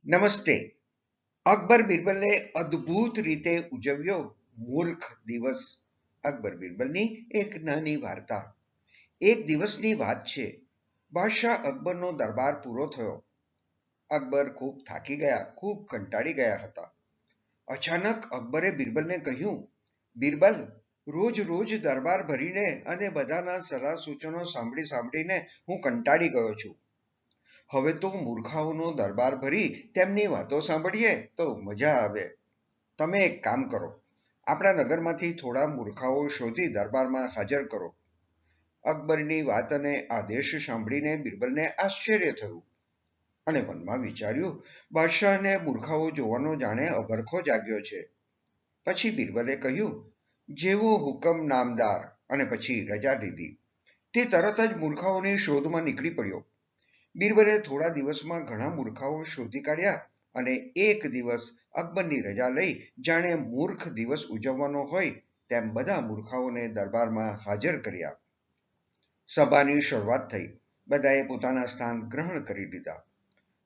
નમસ્તે. અકબર બિરબલે અદ્ભુત રીતે ઉજવ્યો મૂર્ખ દિવસ. અકબર બિરબલની એક નાની વાર્તા. એક દિવસની વાત છે. બાદશાહ અકબરનો દરબાર પૂરો થયો. અકબર ખૂબ થાકી ગયા, ખૂબ કંટાળી ગયા હતા. અચાનક અકબરે બિરબલને કહ્યું, બિરબલ, રોજ રોજ દરબાર ભરીને અને બધાના સલાહ સૂચનો સાંભળીને હું કંટાળી ગયો છું. હવે તો મૂર્ખાઓનો દરબાર ભરી તેમની વાતો સાંભળીએ તો મજા આવે. તમે એક કામ કરો, આપણા નગરમાંથી થોડા મૂર્ખાઓ શોધી દરબારમાં હાજર કરો. અકબરની વાત અને આદેશ સાંભળીને બિરબલને આશ્ચર્ય થયું અને મનમાં વિચાર્યું, બાદશાહને મૂર્ખાઓ જોવાનો જાણે અભરખો જાગ્યો છે. પછી બિરબલે કહ્યું, જેવો હુકમ નામદાર, અને પછી રજા લીધી. તે તરત જ મૂર્ખાઓની શોધમાં નીકળી પડ્યો. બિરબલે થોડા દિવસમાં ઘણા મૂર્ખાઓ શોધી કાઢ્યા અને એક દિવસ અકબરની રજા લઈ જાણે મૂર્ખ દિવસ ઉજવવાનો હોય તેમ બધા મૂર્ખાઓને દરબારમાં હાજર કર્યા. સભાની શરૂઆત થઈ. બધાએ પોતાના સ્થાન ગ્રહણ કરી લીધા.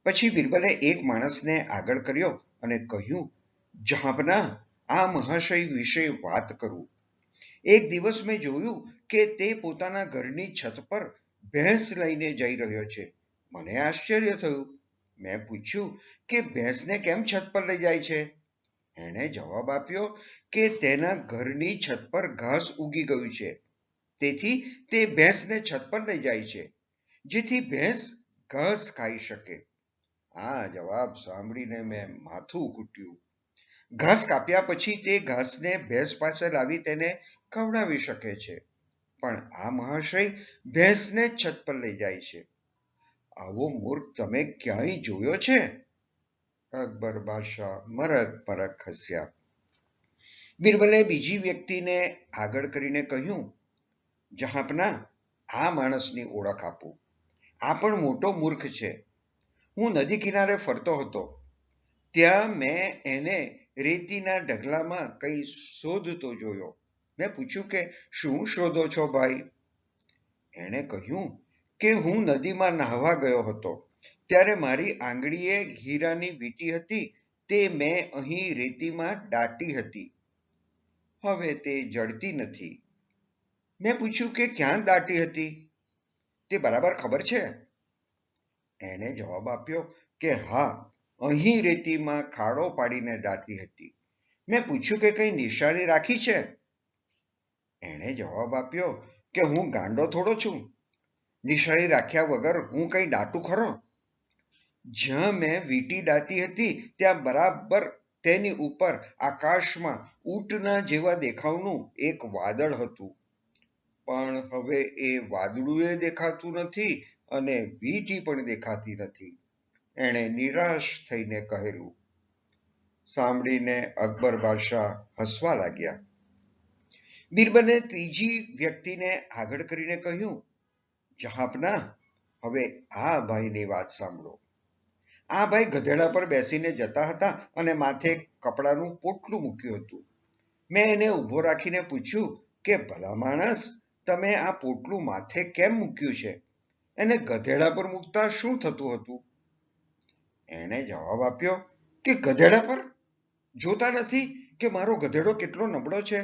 પછી બિરબલે એક માણસને આગળ કર્યો અને કહ્યું, જહાંપનાહ, આ મહાશય વિશે વાત કરું. એક દિવસ મેં જોયું કે તે પોતાના ઘરની છત પર ભેંસ લઈને જઈ રહ્યો છે. મને આશ્ચર્ય થયું. મેં પૂછ્યું કે ભેંસને કેમ છત પર લઈ જાય છે? એણે જવાબ આપ્યો કે તેના ઘરની છત પર ઘાસ ઉગી ગયું છે, તેથી તે ભેંસને છત પર લઈ જાય છે, જેથી ભેંસ ઘાસ ખાઈ શકે. આ જવાબ સાંભળીને મેં માથું કૂટ્યું. ઘાસ કાપ્યા પછી તે ઘાસને ભેંસ પાસે લાવી તેને ખવડાવી શકે છે, પણ આ મહાશય ભેંસને છત પર લઈ જાય છે. આવો મૂર્ખ તમે ક્યાંય જોયો છે? અકબર બાદશાહ મરક હસ્યા. બિરબલે બીજી વ્યક્તિને આગળ કરીને કહ્યું, જહાંપનાહ, આ માણસની ઓળખ આપો. આ પણ મોટો મૂર્ખ છે. હું નદી કિનારે ફરતો હતો. ત્યાં મેં એને રેતીના ઢગલામાં કંઈ શોધતો જોયો. મેં પૂછ્યું કે શું શોધો છો ભાઈ? એણે કહ્યું કે હું નદીમાં નહાવા ગયો હતો. ત્યારે મારી આંગળીએ હીરાની વીંટી હતી, તે મેં અહીં રેતીમાં દાટી હતી. હવે તે જડતી નથી. મેં પૂછ્યું કે ક્યાં દાટી હતી? તે બરાબર ખબર છે? એણે જવાબ આપ્યો કે હા, અહીં રેતીમાં ખાડો પાડીને દાટી હતી. મેં પૂછ્યું કે કંઈ નિશાની રાખી છે? એણે જવાબ આપ્યો કે હું ગાંડો થોડો છું. નિશાની રાખ્યા વગર હું કંઈ દાટું ખરો? જ્યાં મેં વીંટી દાટી હતી ત્યાં બરાબર તેની ઉપર આકાશમાં ઊંટના જેવા દેખાવનું એક વાદળ હતું, પણ હવે એ વાદળું દેખાતું નથી અને વીંટી પણ દેખાતી નથી. એણે નિરાશ થઈને કહેલું. સાંભળીને અકબર બાદશાહ હસવા લાગ્યા. બિરબલે ત્રીજી વ્યક્તિને આગળ કરીને કહ્યું, જહાંપનાહ, હવે આ ભાઈની વાત સાંભળો. આ ભાઈ ગધેડા પર બેસીને જતા હતા અને માથે કપડાનું પોટલું મૂક્યું હતું. મેં એને ઊભો રાખીને પૂછ્યું કે ભલા માણસ, તમે આ પોટલું માથે કેમ મૂક્યું છે? એને ગધેડા પર મૂકતા શું થતું હતું? એણે જવાબ આપ્યો કે ગધેડા પર? જોતા નથી કે મારો ગધેડો કેટલો નબળો છે?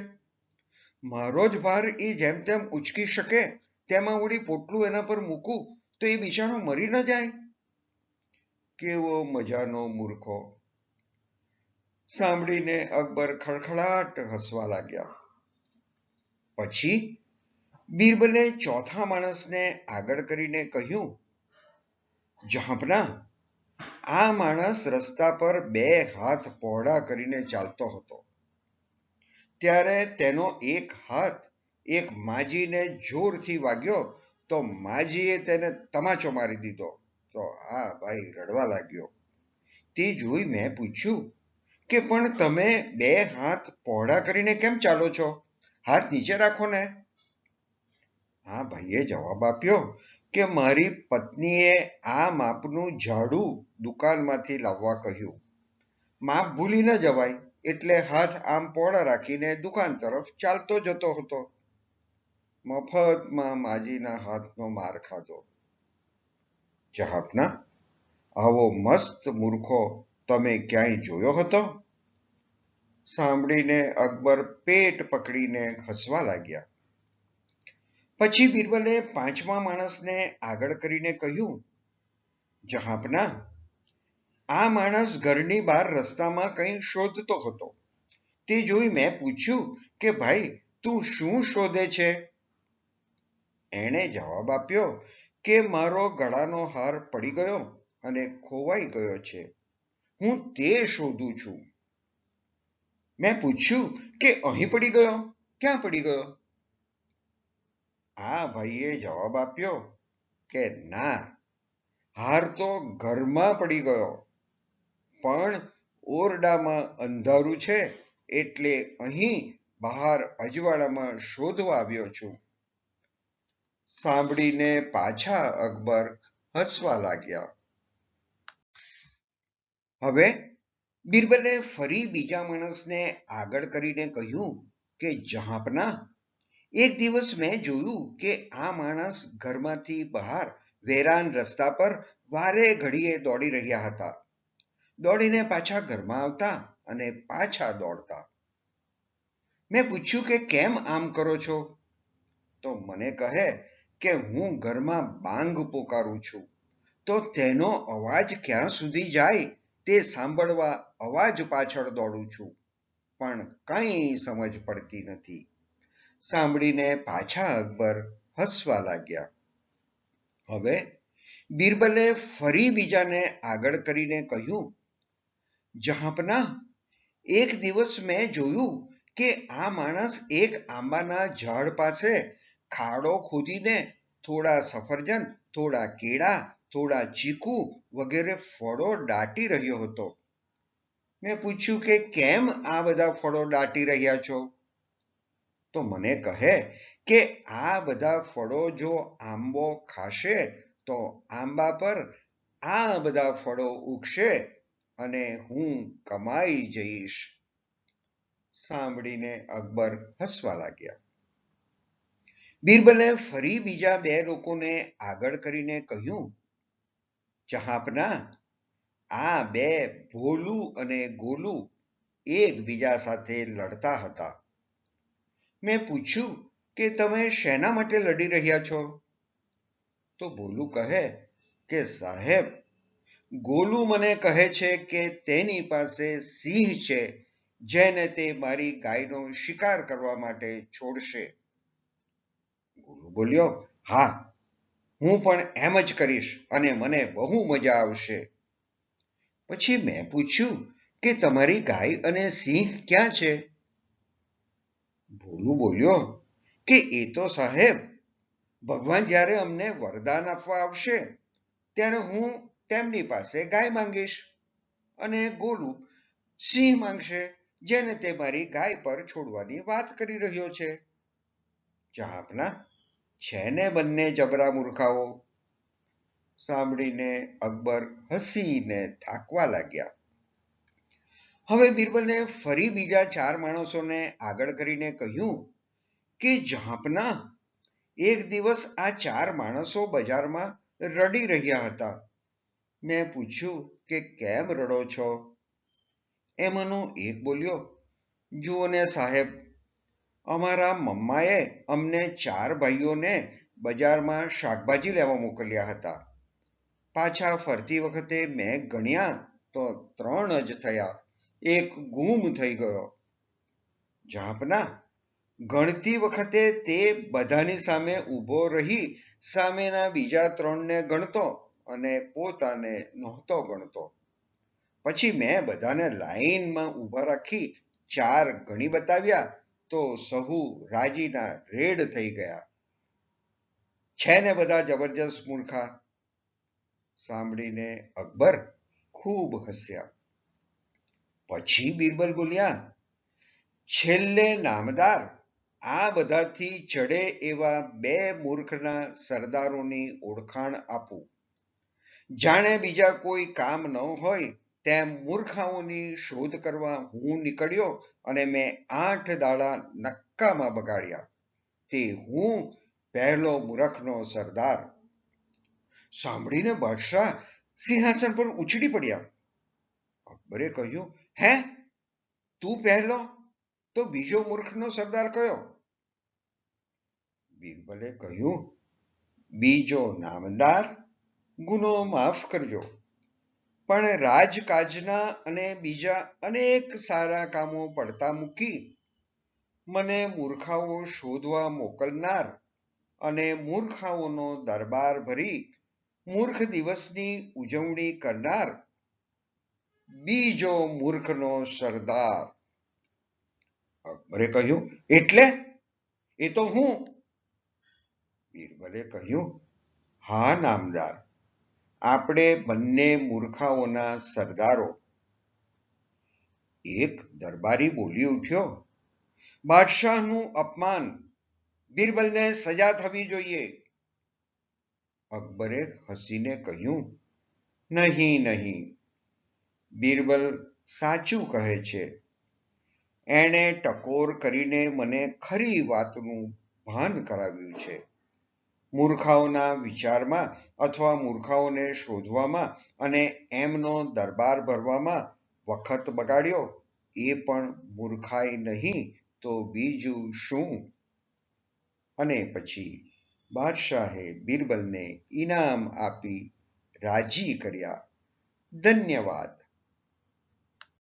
મારો જ ભાર એ જેમ તેમ ઉચકી શકે, તેમાં વળી પોટલું એના પર મૂકું તો એ બિચારો મરી ન જાય? કેવો મજાનો મૂર્ખો! સાંભળીને અકબર ખડખડાટ હસવા લાગ્યા. પછી બિરબલે ચોથા માણસને આગળ કરીને કહ્યું, જહાંપનાહ, આ માણસ રસ્તા પર બે હાથ પહોળા કરીને ચાલતો હતો. ત્યારે તેનો એક હાથ એક માજીને જોરથી વાગ્યો તો માજીએ તેને તમાચો મારી દીધો તો આ ભાઈ રડવા લાગ્યો. તે જોઈ મેં પૂછ્યું કે પણ તમે બે હાથ પહોળા કરીને કેમ ચાલો છો? હાથ નીચે રાખો ને. આ ભાઈએ જવાબ આપ્યો કે મારી પત્નીએ આ માપનું ઝાડુ દુકાનમાંથી લાવવા કહ્યું. માપ ભૂલી ન જવાય એટલે હાથ આમ પહોળા રાખીને દુકાન તરફ ચાલતો જતો હતો. મફતમાં માજીના હાથનો માર ખાધો. જહાંપનાહ, આવો મસ્ત મૂર્ખો તમે ક્યાંય જોયો હતો? સાંભળીને અકબર પેટ પકડીને હસવા લાગ્યા. પછી બિરબલે પાંચમા માણસને આગળ કરીને કહ્યું, જહાંપના, આ માણસ ઘરની બહાર રસ્તામાં કંઈ શોધતો હતો. તે જોઈ મેં પૂછ્યું કે ભાઈ, તું શું શોધે છે? એણે જવાબ આપ્યો કે મારો ગળાનો હાર પડી ગયો અને ખોવાઈ ગયો છે. હું તે શોધું છું. મેં પૂછ્યું કે અહીં પડી ગયો? ક્યાં પડી ગયો? આ ભાઈએ જવાબ આપ્યો કે ના, હાર તો ઘરમાં પડી ગયો, પણ ઓરડામાં અંધારું છે એટલે અહીં બહાર અજવાળામાં શોધવા આવ્યો છું. સાંભળીને પાછા અકબર હસવા લાગ્યા. હવે બિરબલે ફરી બીજા માણસને આગળ કરીને કહ્યું કે જહાંપના, એક દિવસ મેં જોયું કે આ માણસ ઘરમાંથી બહાર વેરાન રસ્તા પર વારે ઘડીએ દોડી રહ્યા હતા. દોડીને પાછા ઘરમાં આવતા અને પાછા દોડતા. મેં પૂછ્યું કે કેમ આમ કરો છો? તો મને કહે કે હું ઘરમાં બાંગ પોકારું છું, તો તેનો અવાજ ક્યાં સુધી જાય તે સાંભળવા અવાજ પાછળ દોડું છું, પણ કંઈ સમજ પડતી નથી. સાંભળીને પાછા અકબર હસવા લાગ્યા. હવે બિરબલે ફરી બીજાને આગળ કરીને કહ્યું, જહાંપના, એક દિવસ મેં જોયું કે આ માણસ એક આંબાના ઝાડ પાસે ખાડો ખોદીને થોડા સફરજન, થોડા કેળા, થોડા ચીકુ વગેરે ફળો દાટી રહ્યો હતો. મેં પૂછ્યું કે કેમ આ બધા ફળો દાટી રહ્યા છો? તો મને કહે કે આ બધા ફળો જો આંબો ખાશે તો આંબા પર આ બધા ફળો ઉગશે અને હું કમાઈ જઈશ. સાંભળીને અકબર હસવા લાગ્યા. બિરબલે ફરી બીજા બે લોકોને આગળ કરીને કહ્યું, જહાંપના, આ બે ભોલું અને ગોલું એકબીજા સાથે લડતા હતા. મેં પૂછ્યું કે તમે શેના માટે લડી રહ્યા છો? તો ભોલું કહે કે સાહેબ, ગોલું મને કહે છે કે તેની પાસે સિંહ છે જેને તે મારી ગાયનો શિકાર કરવા માટે છોડશે. ગોલું બોલ્યો, હા, હું પણ એમ જ કરીશ અને મને બહુ મજા આવશે. પછી મેં પૂછ્યું કે તમારી ગાય અને સિંહ ક્યાં છે? ભોલું બોલ્યો કે એ તો સાહેબ, ભગવાન જ્યારે અમને વરદાન આપવા આવશે ત્યારે હું તેમની પાસે ગાય માંગીશ અને ગોલું સિંહ માંગશે જેને તે મારી ગાય પર છોડવાની વાત કરી રહ્યો છે. જહાંપના, છે ને બંને જબરા મૂર્ખાઓ? સાંભળીને અકબર હસીને થાકવા લાગ્યા. હવે બિરબલે ફરી બીજા ચાર માણસોને આગળ કરીને કહ્યું કે જહાંપના, એક દિવસ આ ચાર માણસો બજારમાં રડી રહ્યા હતા. મેં પૂછ્યું કે કેમ રડો છો? એમાંનો એક બોલ્યો, જુઓ ને સાહેબ, અમારા મમ્માએ અમને ચાર ભાઈઓને બજારમાં શાકભાજી લેવા મોકલ્યા હતા. પાછા ફરતી વખતે મેં ગણ્યા તો 3 જ થયા, એક ગુમ થઈ ગયો. જહાંપના, ગણતી વખતે તે બધાની સામે ઊભો રહી સામેના બીજા 3ને ગણતો અને પોતાને નહોતો ગણતો. પછી મેં બધાને લાઈનમાં ઊભા રાખી 4 ગણી બતાવ્યા તો સહુ રાજીના રેડ થઈ ગયા. છે ને બધા જબરજસ્ત મૂર્ખા? સાંભળીને અકબર ખૂબ હસ્યા. પછી બિરબલ બોલ્યા, છેલ્લે નામદાર, આ બધાથી ચડે એવા 2 મૂર્ખના સરદારોની ઓળખાણ આપું. જાણે બીજા કોઈ કામ ન હોય તેમ મૂર્ખાઓની શોધ કરવા હું નીકળ્યો અને મેં 8 દાડા નક્કામાં બગાડ્યા. તે હું પહેલો મૂર્ખનો સરદાર. સાંભળીને બાદશાહ સિંહાસન પર ઉછળી પડ્યા. અકબરે કહ્યું, હે, તું પહેલો તો બીજો મૂર્ખનો સરદાર કયો? બિરબલે કહ્યું, બીજો નામદાર, ગુનો માફ કરજો, પણ રાજકાજના અને બીજા અનેક સારા કામો પડતા મૂકી મને મૂર્ખાઓ શોધવા મોકલનાર અને મૂર્ખાઓનો દરબાર ભરી મૂર્ખ દિવસની ઉજવણી કરનાર બીજો મૂર્ખનો સરદાર. અકબરે કહ્યું, એટલે એ તો હું. બિરબલે કહ્યું, હા નામદાર, આપણે બંને મૂર્ખાઓના સરદારો. એક દરબારી બોલી ઉઠ્યો, બાદશાહનું અપમાન, બિરબલને સજા થવી જોઈએ. અકબરે હસીને કહ્યું, નહીં નહીં, બિરબલ સાચું કહે છે. એણે ટકોર કરીને મને ખરી વાતનું ભાન કરાવ્યું છે. મૂર્ખાઓના વિચારમાં અથવા મૂર્ખાઓને શોધવામાં અને એમનો દરબાર ભરવામાં વખત બગાડ્યો એ પણ મૂર્ખાઈ નહીં તો બીજું શું? અને પછી બાદશાહે બિરબલને ઇનામ આપી રાજી કર્યા. ધન્યવાદ.